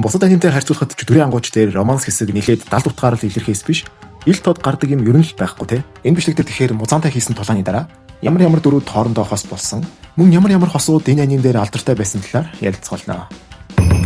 Бусад анимтай харьцуулахад ч дүрийн ангууч дээр романс хэсэг нэлээд далд утгаараа л илэрхийлс биш. Ил тод гардаг юм ер нь л байхгүй те. Энэ бичлэг дээр тэгэхээр музаантай хийсэн тулааны дараа ямар дөрүүд хоорондоо хос болсон. Мөн ямар хосууд энэ аним дээр алдартай байсан талаар ярилцгаална.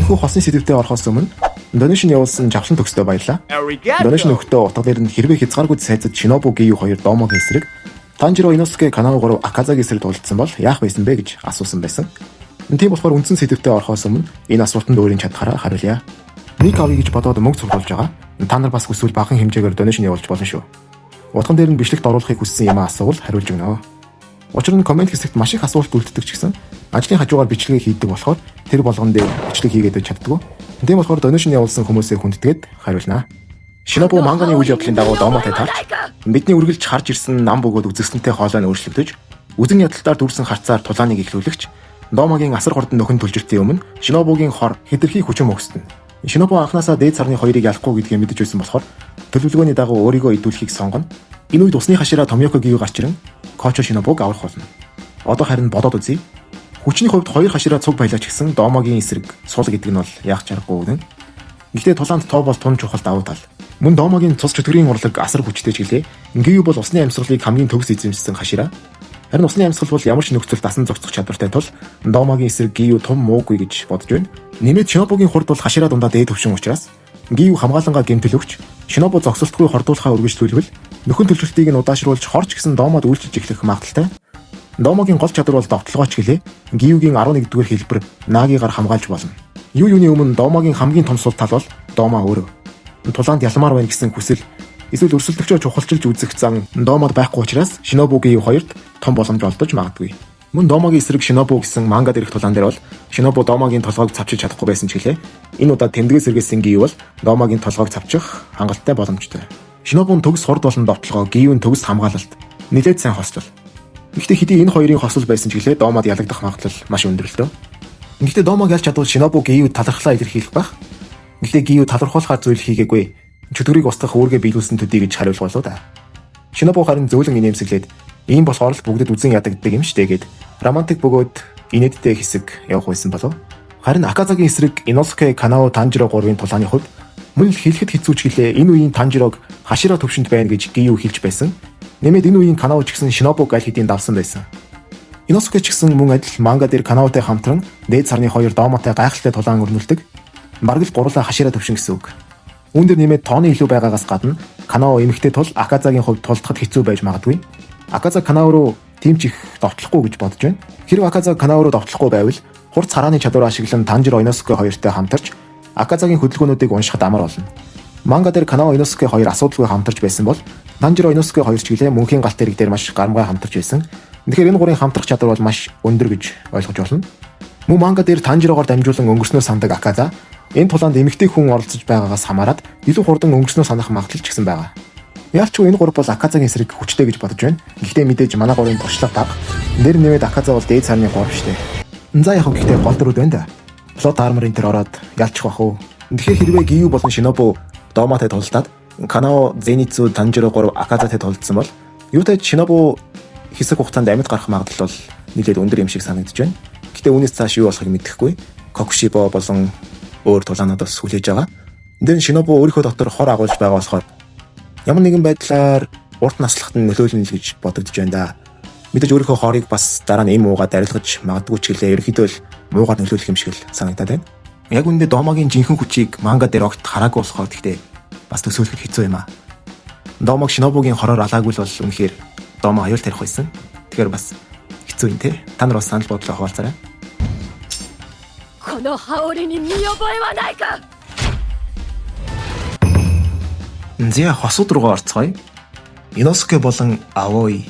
Ихүү хосны сэдвүүдэд орохоос өмнө донешн явуулсан жавхлан төгсдөө баярлаа. Донешн өгтөө утга дээр нь хэрвээ хязгааргүй сайзад Шинобу Гию 2 Домогийн эсрэг Танжиро Иноsuke Канао 3 Аказагийн эсрэг тулдсан бол яах байсан бэ гэж асуусан байсан. Тийм болохоор үндсэн сэдвүүдэд орохоос өмнө энэ асуултанд өөрийн чадхаараа хариулъя. Ник авъя гэж бодоод мөнгө цуглуулж байгаа. Та нар бас хүсвэл бага хэмжээгээр донешн явуулж болно шүү. Утган дээр нь бичлэгт оруулахыг хүссэн юм асуувал хариулж өгнө. Учир нь комент хэсэгт маш их асуулт үлддэг ч гэсэн ажлын хажуугаар бичлэгийг хийдэг болохоор тэр болгон дээр бичлэг хийгээд чаддгүй. Тийм болохоор донешн явуулсан хүмүүсээ хүндэтгээд хариулнаа. Шинобу манганы үйл явдлын дагуу Домотой таарч бидний үргэлж харж ирсэн нам бөгөөд үзэсгэлэнтэй хоолой нь өөрчлөгдөж үзэн ядалтаар дүрсэн харцаар тулааныг ихлүүлэгч Домогийн асар хурдан нөхөн түлжиртийн өмнө Шинобугийн хор хэтэрхий хүчин өгсөн. Шинобу анхнаасаа дээд сарны хоёрыг ялахгүй гэдгийг мэдэж байсан болохоор төлөвлөгөөний дагуу өөрийгөө идүүлэхийг сонгоно. Энэ үед усны хашираа Томьёко Гию гарч ирэн Кочо Шинобуг аврах болно. Одоо харин бодоод үзье. Хүчний хувьд хоёр хашираа цуг баялаач гэсэн Домогийн эсрэг суул гэдэг нь бол яах чаргагүй гэнэ. Гэхдээ тулаанд тоо бол тун чухал давуу тал. Мөн Домогийн цус чөтгөрийн урлаг асар хүчтэй ч гэлээ. Гию бол усны амьсгалыг хамгийн төгс эзэмшсэн хашираа. Харин усны амьсгал бол ямар ч нөхцөл дасан зогсох чадвартай тул Домогийн эсрэг Гию том муугүй гэж бодож байна. Нэмээд Шинобугийн хурд бол хашираа дундаа дээд төвшин учраас Гию хамгаалангаа гэмтэл өгч Шинобу зогсолтгүй хордуулахаа үргэлжлүүлвэл нөхөн төлөвлөлтийг нь удаашруулж хорч гисэн Домод үйлчилж эхлэх магадaltaй. Домогийн гол чадвар бол довтлогооч гэлээ. Гиюгийн 11-р хэлбэр Нагигаар хамгаалж болно. Юуны өмнө Домогийн хамгийн том сул тал бол Домо өөрөө. Тулаанд ялмаар байна гэсэн хүсэл эсвэл өрсөлдөгчөө чухалчилж үзэх зан Домод байхгүй учраас Шинобу Гию 2-т том боломж олдож магадгүй. Мөн Домогийн эсрэг Шинобу гэсэн манга дээрх тулаан дээр бол Шинобу Домогийн толгойг цавчиж чадахгүй байсан ч гэлээ. Энэ удаа тэмдгээс эргээсэн Гию бол Домогийн толгойг цавчих хангалттай боломжтой. Шинобун төгс хурд болон довтлогоо Гиюн төгс хамгаалалт нэлээд сайн хослол. Гэхдээ хэдий энэ хоёрын хосол байсан ч гэлээ Домод ялагдах магадлал маш өндөр л дөө. Гэхдээ Домог ялч чадвал Шинобу Гию талархлаа илэрхийлэх байх. Гэхдээ Гию талархуулахар зүйл хийгээгүй. Чөтгөрийг устгах үүргээ биелүүлсэн төдий гэж хариулах болов да. Шинобу харин зөөлөн инээмсэглээд ийм болохоор л бүгдэд үзэн ядагддаг юм штэ гэд романтик бөгөөд инээдтэй хэсэг явах байсан болов. Харин Аказагийн эсрэг Иноsuke Канао Танжиро 3-ын тулааны хувьд мөн хэлэхэд хэцүүч гэлээ энэ үеийн Танжирог хашираа төвшөнд байна гэж Гию хэлж байсан. Нэмээд энэ үеийн Канао ч гэсэн Шинобуг аль хэдийн давсан байсан. Иноsuke ч гэсэн мөн адил манга дээр Канаотой хамтран дээд сарны 2 Домотой гайхалтай тулаан өрнүүлдэг. Бараг л гурлаа хашираа төвшин гэсэн үг. Үүн дээр нэмээд тооны илүү байгаагаас гадна Канао эмэгтэй тул Аказагийн хувьд тулдахад хэцүү байж магадгүй. Аказа Канао руу тийм ч их довтлохгүй гэж бодож байна. Хэрвээ Аказа Канао руу довтлохгүй байвал хурц харааны чадвараа ашиглан Танжиро Иноsuke 2-той хамтарч Аказагийн хөдөлгөөнүүдийг уншихад амар болно. Манга дээр Канао Иноsuke 2 асуудалгүй хамтарч байсан бол Танжиро Иноsuke 2 ч гэлээ мөнхийн галт тэрэг дээр маш гарамгай хамтарч байсан. Тэгэхээр энэ гурийн хамтрах чадвар бол маш өндөр гэж ойлгож болно. Мөн манга дээр Танжирогоор дамжуулан өнгөрснөө сандаг Аказа энэ тулаанд эмэгтэй хүн оролцож байгаагаас хамаарат илүү хурдан өнгөрснөө санах магадлал ч гэсэн байгаа. Яалч энэ гурав бол Аказагийн эсрэг хүчтэй гэж бодож байна. Гэхдээ мэдээж манай гурийн туршлага бага. Нэр нэмээд Аказа бол дээд сарны 3 штэ. За яг гэхдээ гол дөрүүд байна да. Плот арморын тэр ороод ялчих бах уу. Тэгэхээр хэрвээ Гию болон Шинобу Домотой тулдаад Канао Зенитсу Танжиро 3 Аказатай тулдсан бол юутай Шинобу хэсэг хугацаанд амьд гарах магадлал бол нэлээд өндөр юм шиг санагдаж байна. Гэхдээ үүнээс цааш юу болохыг мэдэхгүй. Кокушибо болон өөр тулаануудаас хүлээж байгаа. Энд Шинобу өөрийнхөө дотор хор агуулж байгаа болохоор ямар нэгэн байдлаар урт наслахад нь нөлөөлнө гэж бодогдож байна да. Мэдээж өөрийнхөө хорыг бас дараа нь эм уугаад арилгаж магадгүй ч гэлээ ерөнхийдөө л муугаар нөлөөлөх юм шиг л санагдаад байна. Яг үүндээ Домогийн жинхэнэ хүчийг манга дээр огт хараагүй болохоор гэхдээ бас төсөөлөхөд хэцүү юм аа. Домог Шинобугийн хороор алаагүй л бол үнэхээр Домо аюул тарих байсан. Тэгэхээр бас хэцүү юм те. Та нар бас санал бодлоо хуваалцаарай. Зя хосууд руугаа орцгоё. Иноsuke болон Аoi.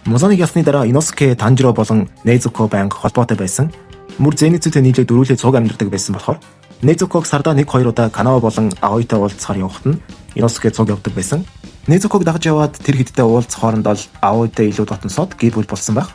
Музаныг ялсны дараа Иноsuke Танжиро болон Нейзуко банк холбоотой байсан. Мөр Зенитсутэй нийлээд дөрвөлээ цуг амьдардаг байсан болохоор Нейзуког сардаа 1-2 удаа Канао болон Аoiтой уулзахаар явахад нь Иноsuke цуг явдаг байсан. Нейзуког дагаж яваад тэр хэдтэй уулзах хооронд бол Аoiтой илүү дотносоод гэр бүл болсон байх.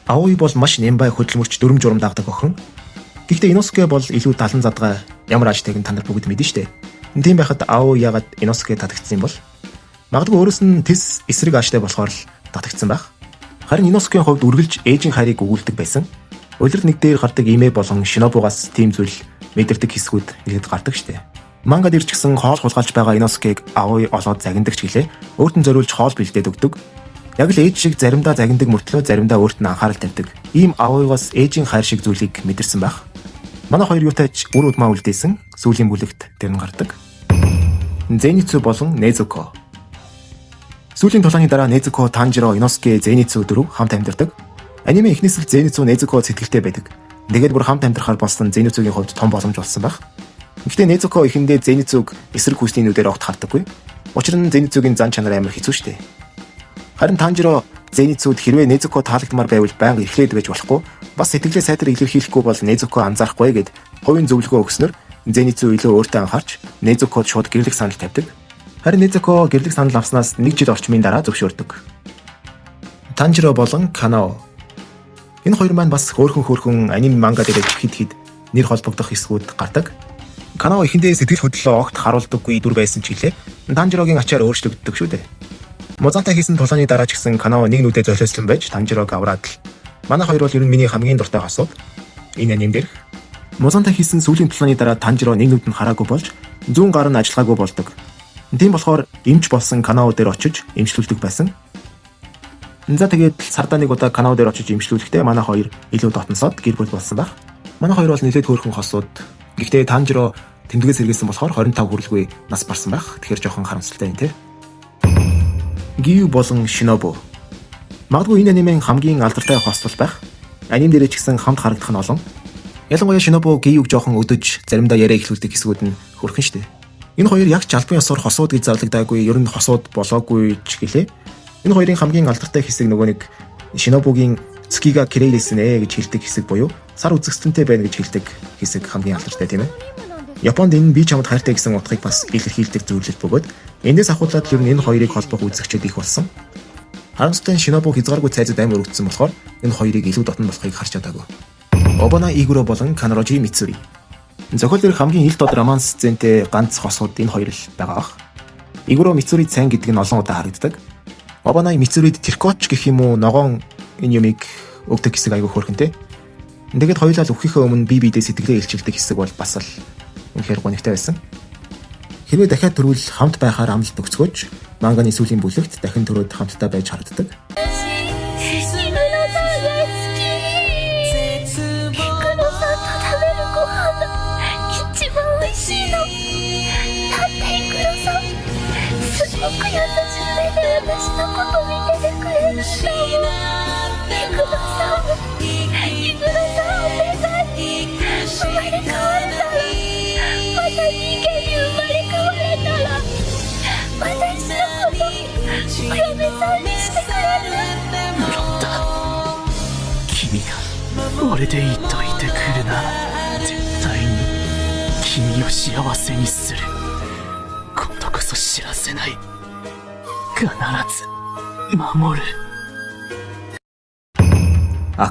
Аoi бол маш нямбай хөдөлмөрч дүрм журам дагдаг охин. Гэхдээ Иноsuke бол илүү талан задгай ямар ажтайг нь та нар бүгд мэднэ штэ. Тийм байхад Аoi яагаад Иноsuke татагдсан юм бол? Магадгүй өөрөөс нь тэс эсрэг ааштай болохоор л татагдсан байх. Харин Иноsuke-ийн хувьд үргэлж ээжийн хайрыг өгүүлдэг байсан. Улирал нэг дээр гардаг имэ болон Шинобугаас тийм зүйл мэдэрдэг хэсгүүд нэлээд гардаг штэ. Мангад ирж гисэн хоол хулгайлж байгаа Иносукийг агуй олоод загиндаг ч гэлээ өөртөө зориулж хоол бэлдээд өгдөг. Яг л ээж шиг заримдаа загиндаг мөртлөө заримдаа өөрт нь анхаарал тавьдаг. Ийм агуйгоос ээжийн хайр шиг зүйлийг мэдэрсэн байх. Манай хоёр юутайч үр удмаа үлдээсэн сүүлийн бүлэгт тэр нь гардаг. Зенитсу болон Незуко. Сүүлийн тулааны дараа Незуко, Танжиро, Иносуке, Зенитсу дөрөв хамт амьдардаг. Аниме эхнээс л Зенитсу, Незуко сэтгэлтэй байдаг. Тэгээд бүр хамт амьдрахаар болсон Зенитсугийн хувьд том боломж болсон байх. Гэхдээ Незуко эхэндээ Зенитсуг эсрэг хүсний нүдээр огт хардаггүй. Учир нь Зенитсугийн зан чанар амар хэцүү шттэ. Харин Танжиро Зенитсуд хэрвээ Незуко таалагдмаар байвал байнга эхлээд байж болохгүй. Бас сэтгэлээ сайтар илэрхийлэхгүй бол Незуко анзаарахгүй гэд хувийн зөвлөгөө өгснөр Зенитсу илүү өөртөө анхаарч Незукод шууд гэрлэх санал тавьдаг. Харин Незуко гэрлэх санал авснаас 1 жил орчмын дараа зөвшөөрдөг. Танжиро болон Канао. Энэ хоёр маань бас хөөрхөн анime манга дээр хэд нэр холбогдох хэсгүүд гардаг. Канао эхэндээ сэтгэл хөдлөлөө огт харуулдаггүй дүр байсан ч гэлээ Танжирогийн ачаар өөрчлөгддөг шүү дээ. Музантай хийсэн тулааны дараа ч гэсэн Канао нэг нүдэ золиослон байж Танжирог авраад л манай хоёр бол ер нь миний хамгийн дуртай хосууд энэ аним дээр. Музантай хийсэн сүүлийн тулааны дараа Танжиро нэг нүд нь хараагүй болж зүүн гар нь ажиллагаагүй болдог. Тийм болохоор эмч болсон Канао дээр очиж эмчлүүлдэг байсан. За тэгээд сардаа нэг удаа Канао дээр очиж эмчлүүлэхдээ манай хоёр илүү дотносоод гэр бүл болсон байх. Манай хоёр бол нэлээд хөөрхөн хосууд. Гэхдээ Танжиро тэмдгээс сэргээсэн болохоор 25 хүрэлгүй нас барсан байх. Тэгэхээр жоохон харамсалтай юм те. Гию болон Шинобу. Магадгүй энэ анимын хамгийн алдартай хосдол байх. Аним дээр ч гэсэн хамт харагдах нь олон. Ялангуяа Шинобу Гиюг жоохон өдөж заримдаа яриа эхлүүлдэг хэсгүүд нь хөрхөн штэ. Энэ хоёр яг ч албан ёсоор хосууд гэж зарлагдаагүй, ер нь хосууд болоогүй ч гэлээ. Энэ хоёрын хамгийн алдартай хэсэг нөгөө нэг Шинобугийн Цукига Кирейдэснэ гэж хэлдэг хэсэг буюу сар үзэсгэлэнтэй байна гэж хэлдэг хэсэг хамгийн алдартай тийм ээ. Японд энэ би чамд хайртай гэсэн утгыг бас илэрхийлдэг зүйлэл бөгөөд эндээс ахуулаад ер нь энэ хоёрыг холбох үзэгчид их болсон. Харамсалтай нь Шинобу хязгааргүй цайзад амар өргөдсөн болохоор энэ хоёрыг илүү дотн болохыг харж чадаагүй. Обана Игуро болон Канорожи Мицури. Зохиол дээрх хамгийн ил дод романс сцентэй ганц хосууд энэ хоёр л байгаа бах. Игуро Мицурид сайн гэдэг нь олон удаа харагддаг. Обана Мицурид Тэркоч гэх юм уу ногоон энэ юмыг өгдөг хэсэг айгүй хөөрхөнтэй. Тэгээд хоёулаа л өөхийнхөө өмнө бие биедээ сэтгэлээ илчилдэг хэсэг бол бас л үнэхээр гонигтай байсан. Хэрвээ дахиад төрвөл хамт байхаар амлалт өгцгөөч манганы сүүлийн бүлэгт дахин төрөөд хамтдаа байж харагддаг.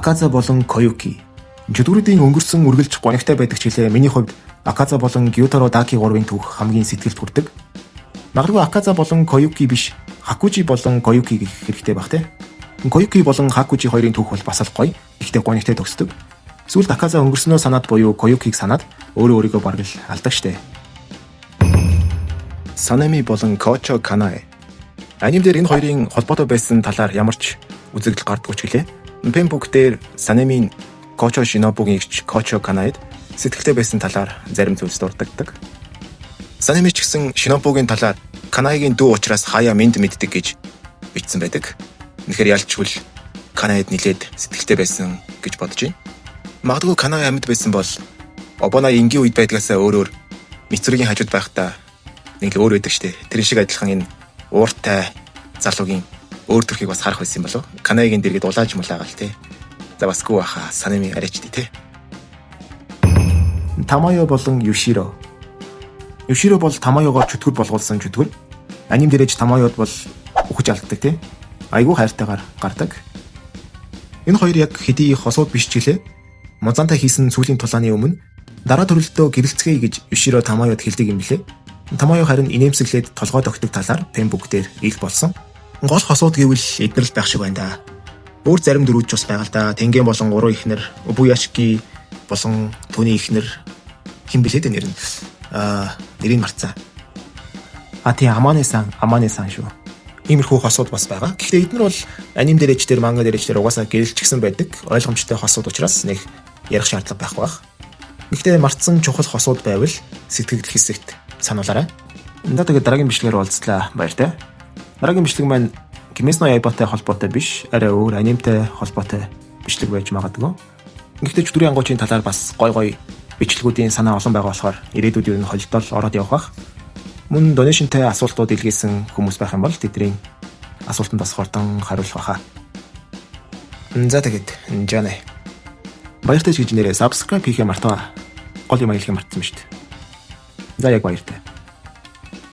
Аказа болон Коюки. Жүдгүүрүүдийн өнгөрсөн үргэлж гонигтай байдаг ч хэлээ миний хувьд Аказа болон Гютаро Даки 3-ын түүх хамгийн сэтгэлд хүрдэг. Магадгүй Аказа болон Коюки биш Хакужи болон Коюки гэх хэрэгтэй бах те. Коюки болон Хакужи хоёрын түүх бол бас л гоё. Ихтэй гонигтай төгсдөг. Сүүлд Аказа өнгөрснөө санаад буюу Коюкиг санаад өөрийгөө бараг л алдаг штэ. Санами болон Кочо Канаe. Аним дээр энэ хоёрын холбоотой байсан талаар ямар ч үзэгдэл гардаггүй ч гэлээ. Пембук дээр Санамийн Кочо Шинобугийн эгч Кочо Канаед сэтгэлтэй байсан талаар зарим зүйлс дурддаг. Санами ч гэсэн Шинобугийн талаар Канаегийн дүү учраас хаяа мэд мэддэг гэж бичсэн байдаг. Үнэхээр ялчгүй Канаед нилээд сэтгэлтэй байсан гэж бодож байна. Магадгүй Канаe амьд байсан бол Обана энгийн үед байдгаасаа өөрөөр Мицуригийн хажууд байхдаа нэг л өөр байдаг штэ. Тэрэн шиг адилхан энэ ууртай залуугийн өөр төрхийг бас харах байсан юм болов. Канаегийн дэргэд улааж мулаагаал те. За бас гүү аха Санами арайчдээ те. Тамайо болон Юширо. Юширо бол Тамайогоор чөтгөр болгуулсан чөтгөр. Аним дээрэж Тамайод бол ухаж алддаг те. Айгуу хайртайгаар гардаг. Энэ хоёр яг хэдий хосууд биш ч гэлээ. Музантай хийсэн сүүлийн тулааны өмнө дараа төрөлтөө гэрэлцгээе гэж Юширо Тамайод хэлдэг юм билээ. Тамайо харин инээмсэглээд толгой тогтдог талаар Пембук дээр ил болсон. Гол хосууд гэвэл эднэр л байх шиг байна да. Өөр зарим дөрүүд ч бас байгаа л да. Тенген болон 3 ихнэр, Убуяшки болон түүний ихнэр Хин блээ дээ нэр нь. Нэрийг мартсан. Тийм Аманы сан шүү. Иймэрхүү хосууд бас байгаа. Гэхдээ эдгээр бол аним дээрэж дээр манга дээрэж дээр угаасаа гэрэлчихсэн байдаг. Ойлгомжтой хосууд учраас нэг ярих шаардлага байхгүй баг. Гэхдээ мартсан чухал хосууд байвал сэтгэл хэсэгт сануулаарай. За тэгээд дараагийн бичлэгээр уулзлаа. Баяртай. Дараагийн бичлэг маань Kimetsu no Yaiba-тай холбоотой биш, арай өөр анимтай холбоотой бичлэг байж магадгүй. Гэхдээ чөтгөрийн ангуучийн талаар бас гой бичлэгүүдийн санаа олон байгаа болохоор ирээдүйд юу н холилдол ороод явах бах. Мөн донешнтэй асуултууд илгээсэн хүмүүс байх юм бол тэдний асуултанд бас хурдан хариулах баха. За тэгээд жана. Баяртай гэж нэрээ subscribe хийхээ мартаа. Гол юм аялахыг мартсан шүү дээ. За яг баяртай.